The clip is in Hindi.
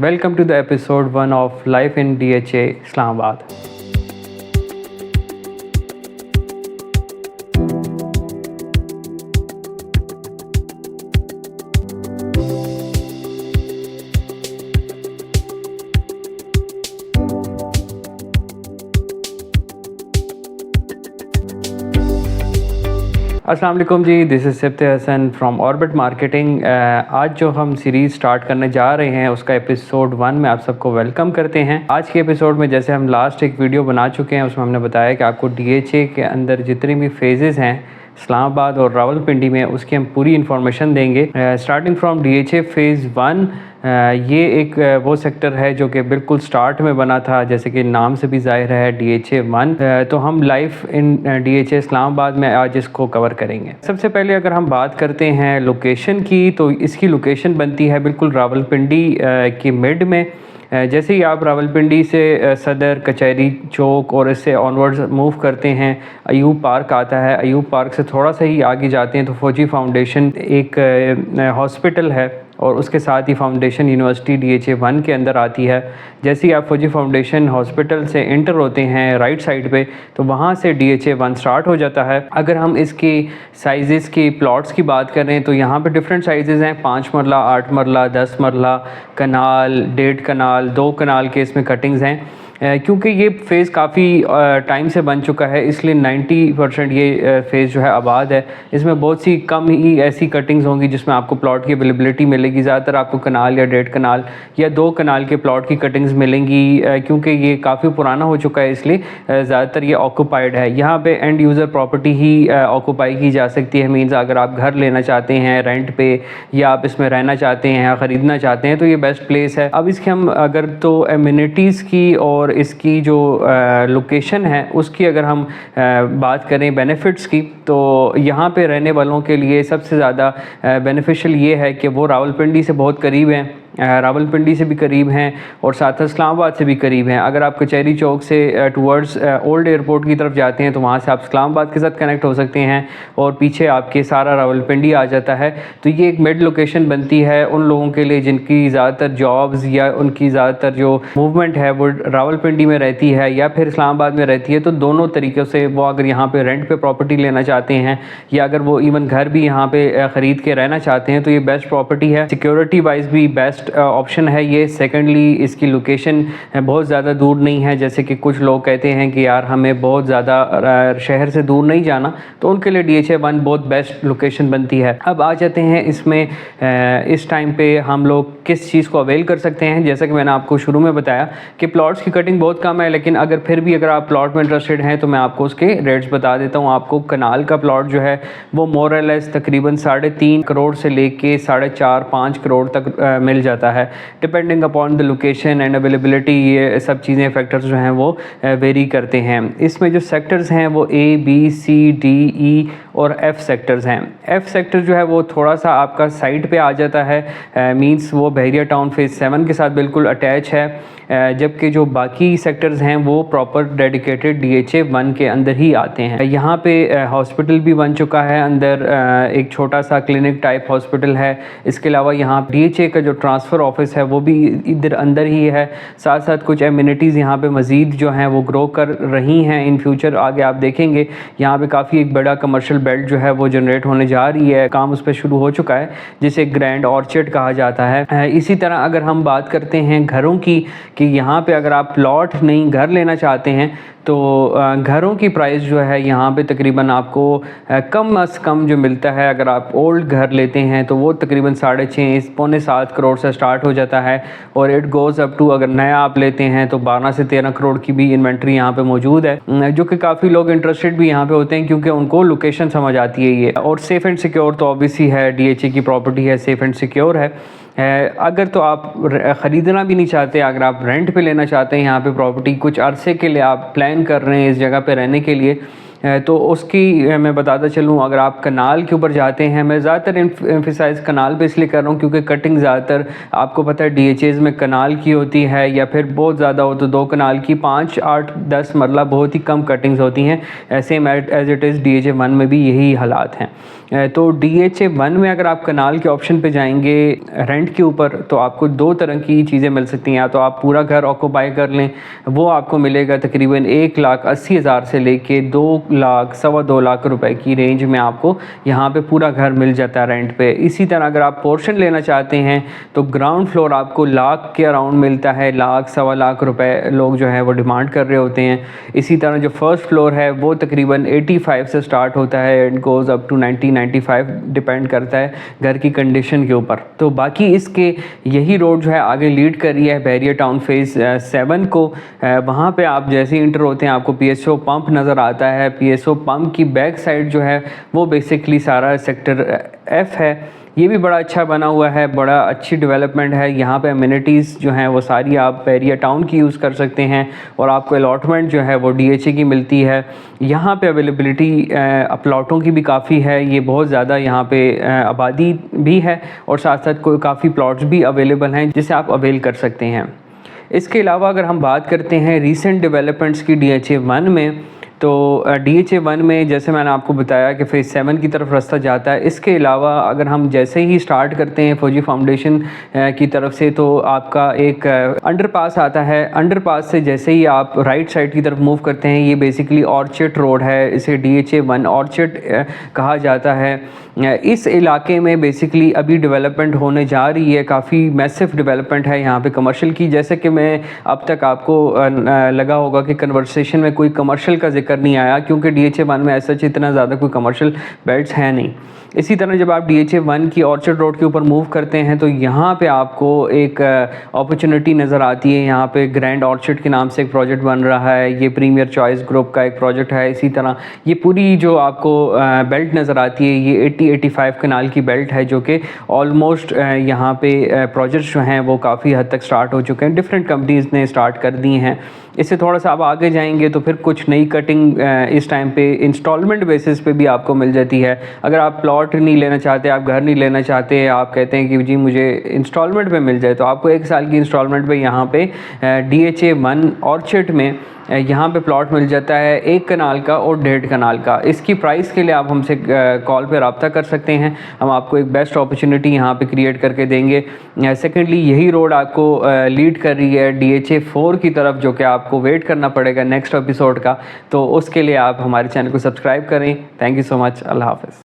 Welcome to the episode 1 of Life in DHA Islamabad. अस्सलाम वालेकुम जी, this is Sifat Hasan from Orbit Marketing. आज जो हम सीरीज़ स्टार्ट करने जा रहे हैं उसका एपिसोड 1 में आप सबको वेलकम करते हैं। आज के एपिसोड में जैसे हम लास्ट एक वीडियो बना चुके हैं उसमें हमने बताया कि आपको DHA के अंदर जितनी भी फेजेस हैं इस्लामाबाद और रावलपिंडी में उसकी हम पूरी इन्फॉर्मेशन देंगे। स्टार्टिंग फ्रॉम DHA फ़ेज़ 1 ये एक वो सेक्टर है जो कि बिल्कुल स्टार्ट में बना था, जैसे कि नाम से भी ज़ाहिर है DHA 1। तो हम लाइफ इन DHA इस्लामाबाद में आज इसको कवर करेंगे। सबसे पहले अगर हम बात करते हैं लोकेशन की, तो इसकी लोकेशन बनती है बिल्कुल रावलपिंडी की मिड में। जैसे ही आप रावलपिंडी से सदर कचहरी चौक और इससे ऑनवर्ड्स मूव करते हैं, अयूब पार्क आता है। अयूब पार्क से थोड़ा सा ही आगे जाते हैं तो फौजी फाउंडेशन एक हॉस्पिटल है और उसके साथ ही फाउंडेशन यूनिवर्सिटी DHA 1 के अंदर आती है। जैसे ही आप फौजी फाउंडेशन हॉस्पिटल से एंटर होते हैं राइट साइड पे, तो वहाँ से DHA 1 स्टार्ट हो जाता है। अगर हम इसकी साइज़ की प्लॉट्स की बात करें तो यहाँ पे डिफरेंट साइज़ हैं, 5 मरला, 8 मरला, 10 मरला, कनाल, 1.5 कनाल, 2 कनाल के इसमें कटिंग्स हैं। क्योंकि ये फ़ेज़ काफ़ी टाइम से बन चुका है, इसलिए 90% ये फ़ेज़ जो है आबाद है। इसमें बहुत सी कम ही ऐसी कटिंग्स होंगी जिसमें आपको प्लॉट की अवेलेबिलिटी मिलेगी। ज़्यादातर आपको कनाल या 1.5 कनाल या 2 कनाल के प्लॉट की कटिंग्स मिलेंगी, क्योंकि ये काफ़ी पुराना हो चुका है, इसलिए ज़्यादातर ये ऑक्यूपाइड है। यहाँ पे एंड यूज़र प्रॉपर्टी ही ऑक्यूपाई की जा सकती है। मीन्स अगर आप घर लेना चाहते हैं रेंट पे या आप इसमें रहना चाहते हैं या ख़रीदना चाहते हैं तो ये बेस्ट प्लेस है। अब इसके हम अगर तो एमिनिटीज़ की और इसकी जो लोकेशन है उसकी अगर हम बात करें बेनिफिट्स की, तो यहाँ पे रहने वालों के लिए सबसे ज़्यादा बेनिफिशियल ये है कि वो रावलपिंडी से बहुत करीब हैं, रावलपिंडी से भी करीब हैं और साथ इस्लामाबाद से भी करीब हैं। अगर आप कचहरी चौक से टूवर्ड्स ओल्ड एयरपोर्ट की तरफ जाते हैं तो वहाँ से आप इस्लामाबाद के साथ कनेक्ट हो सकते हैं और पीछे आपके सारा रावलपिंडी आ जाता है। तो ये एक मिड लोकेशन बनती है उन लोगों के लिए जिनकी ज़्यादातर जॉब्स या उनकी ज़्यादातर जो मूवमेंट है वो रावलपिंडी में रहती है या फिर इस्लामाबाद में रहती है। तो दोनों तरीक़ों से वो अगर यहाँ पर रेंट पर प्रॉपर्टी लेना चाहते हैं या अगर वो इवन घर भी यहाँ पर ख़रीद के रहना चाहते हैं तो ये बेस्ट प्रॉपर्टी है। सिक्योरिटी वाइज भी बेस्ट ऑप्शन है ये। सेकेंडली इसकी लोकेशन बहुत ज़्यादा दूर नहीं है, जैसे कि कुछ लोग कहते हैं कि यार हमें बहुत ज़्यादा शहर से दूर नहीं जाना, तो उनके लिए DHA 1 बहुत बेस्ट लोकेशन बनती है। अब आ जाते हैं इसमें इस टाइम पे हम लोग किस चीज़ को अवेल कर सकते हैं। जैसा कि मैंने आपको शुरू में बताया कि प्लॉट्स की कटिंग बहुत कम है, लेकिन अगर फिर भी अगर आप प्लॉट में इंटरेस्टेड हैं तो मैं आपको उसके रेट्स बता देता हूँ। आपको कनाल का प्लॉट जो है वो मोर और लेस तकरीबन 3.5 करोड़ से लेके 4.5-5 करोड़ तक मिल जाता है, depending upon the location and availability. ये सब चीज़ें फैक्टर्स जो हैं वो वेरी करते हैं। इसमें जो सेक्टर्स हैं वो A, B, C, D, E और F सेक्टर्स हैं। F सेक्टर जो है वो थोड़ा सा आपका साइड पे आ जाता है, मींस वो बहरिया टाउन फ़ेज़ 7 के साथ बिल्कुल अटैच है, जबकि जो बाकी सेक्टर्स हैं वो प्रॉपर डेडिकेटेड DHA 1 के अंदर ही आते हैं। यहाँ पे हॉस्पिटल भी बन चुका है, अंदर एक छोटा सा क्लिनिक टाइप हॉस्पिटल है। इसके अलावा यहाँ DHA का जो ट्रांसफ़र ऑफिस है वो भी इधर अंदर ही है। साथ साथ कुछ एमिनिटीज़ यहाँ पे मज़ीद जो हैं वो ग्रो कर रही हैं इन फ्यूचर। आगे आप देखेंगे यहाँ पे काफ़ी एक बड़ा कमर्शियल बेल्ट जो है वो जनरेट होने जा रही है, काम उस पर शुरू हो चुका है, जिसे ग्रैंड ऑर्चिड कहा जाता है। इसी तरह अगर हम बात करते हैं घरों की, कि यहाँ पे अगर आप प्लॉट नहीं घर लेना चाहते हैं तो घरों की प्राइस जो है यहाँ पे तकरीबन आपको कम से कम जो मिलता है, अगर आप ओल्ड घर लेते हैं तो वो तकरीबन 6.5-7 करोड़ से स्टार्ट हो जाता है और इट गोज़ अप टू, अगर नया आप लेते हैं तो 12 से 13 करोड़ की भी इन्वेंट्री यहाँ पे मौजूद है, जो कि काफ़ी लोग इंटरेस्टेड भी यहाँ पे होते हैं क्योंकि उनको लोकेशन समझ आती है ये। और सेफ़ एंड सिक्योर तो ऑब्वियसली है, DHA की प्रॉपर्टी है, सेफ़ एंड सिक्योर है। अगर तो आप ख़रीदना भी नहीं चाहते, अगर आप रेंट पे लेना चाहते हैं यहाँ पे प्रॉपर्टी, कुछ अरसे के लिए आप प्लान कर रहे हैं इस जगह पे रहने के लिए, तो उसकी मैं बताता चलूँ। अगर आप कनाल के ऊपर जाते हैं, मैं ज़्यादातर एम्फिसाइज़ कनाल पे इसलिए कर रहा हूँ क्योंकि कटिंग ज़्यादातर आपको पता है DHAs में कनाल की होती है, या फिर बहुत ज़्यादा हो तो 2 कनाल की, 5, 8, 10 मरला बहुत ही कम कटिंग्स होती हैं। Same as it is DHA 1 में भी यही हालात हैं। तो DHA1 में अगर आप कनाल के ऑप्शन पे जाएंगे रेंट के ऊपर, तो आपको दो तरह की चीज़ें मिल सकती हैं। या तो आप पूरा घर ऑक्यूपाई कर लें, वो आपको मिलेगा तकरीबन 1,80,000 से लेके 2 लाख, 2.25 लाख रुपए की रेंज में आपको यहाँ पे पूरा घर मिल जाता है रेंट पे। इसी तरह अगर आप पोर्शन लेना चाहते हैं तो ग्राउंड फ्लोर आपको लाख के अराउंड मिलता है, 1,00,000 सवा लाख रुपए लोग जो है वो डिमांड कर रहे होते हैं। इसी तरह जो फर्स्ट फ्लोर है वो तकरीबन 85 से स्टार्ट होता है and goes up to 90-95, depend करता है घर की कंडीशन के ऊपर। तो बाकी इसके यही रोड जो है आगे लीड कर रही है बहरिया टाउन फेज़ 7 को। वहाँ पे आप जैसे ही इंटर होते हैं आपको PSO पंप नज़र आता है। PSO पंप की बैक साइड जो है वो बेसिकली सारा सेक्टर F है। ये भी बड़ा अच्छा बना हुआ है, बड़ा अच्छी डेवलपमेंट है। यहाँ पे अम्यूनिटीज़ जो हैं वो सारी आप बहरिया टाउन की यूज़ कर सकते हैं और आपको अलॉटमेंट जो है वो DHA की मिलती है। यहाँ पे अवेलेबिलिटी प्लाटों की भी काफ़ी है, ये बहुत ज़्यादा यहाँ पे आबादी भी है और साथ साथ कोई काफ़ी प्लॉट्स भी अवेलेबल हैं जिसे आप अवेल कर सकते हैं। इसके अलावा अगर हम बात करते हैं रीसेंट डेवलपमेंट्स की DHA1 में, तो DHA1 में जैसे मैंने आपको बताया कि फेज़ 7 की तरफ रास्ता जाता है। इसके अलावा अगर हम जैसे ही स्टार्ट करते हैं फौजी फाउंडेशन की तरफ से, तो आपका एक अंडरपास आता है। अंडरपास से जैसे ही आप राइट साइड की तरफ मूव करते हैं, ये बेसिकली ऑर्चिड रोड है, इसे DHA1 ऑर्चिड कहा जाता है। इस इलाके में बेसिकली अभी डेवलपमेंट होने जा रही है, काफ़ी मैसिव डेवलपमेंट है यहाँ पे कमर्शियल की। जैसे कि मैं अब तक आपको लगा होगा कि कन्वर्सेशन में कोई कमर्शियल का जिक्र नहीं आया, क्योंकि DHA1 में ऐसा इतना ज़्यादा कोई कमर्शियल बेल्ट्स हैं नहीं। इसी तरह जब आप DHA1 की ऑर्चर्ड रोड के ऊपर मूव करते हैं तो यहाँ पे आपको एक अपॉर्चुनिटी नज़र आती है। यहाँ पे ग्रैंड ऑर्चर्ड के नाम से एक प्रोजेक्ट बन रहा है, ये प्रीमियर चॉइस ग्रुप का एक प्रोजेक्ट है। इसी तरह ये पूरी जो आपको बेल्ट नज़र आती है ये 80-85 कनाल की बेल्ट है, जो कि ऑलमोस्ट यहाँ पे प्रोजेक्ट्स जो हैं वो काफ़ी हद तक स्टार्ट हो चुके हैं, डिफरेंट कंपनीज़ ने स्टार्ट कर दी हैं। इससे थोड़ा सा आप आगे जाएंगे तो फिर कुछ नई कटिंग इस टाइम पे इंस्टॉलमेंट बेसिस पे भी आपको मिल जाती है। अगर आप प्लॉट नहीं लेना चाहते, आप घर नहीं लेना चाहते, आप कहते हैं कि जी मुझे इंस्टॉलमेंट पे मिल जाए, तो आपको 1 साल की इंस्टॉलमेंट पे यहाँ पे DHA1 ऑर्चिड में यहाँ पे प्लॉट मिल जाता है 1 कनाल का और 1.5 कनाल का। इसकी प्राइस के लिए आप हमसे कॉल पे रब्ता कर सकते हैं, हम आपको एक बेस्ट अपॉर्चुनिटी यहाँ पे क्रिएट करके देंगे। सेकेंडली यही रोड आपको लीड कर रही है DHA4 की तरफ, जो कि आपको वेट करना पड़ेगा नेक्स्ट एपिसोड का। तो उसके लिए आप हमारे चैनल को सब्सक्राइब करें। Thank you so much. अल्लाह हाफ़िज़।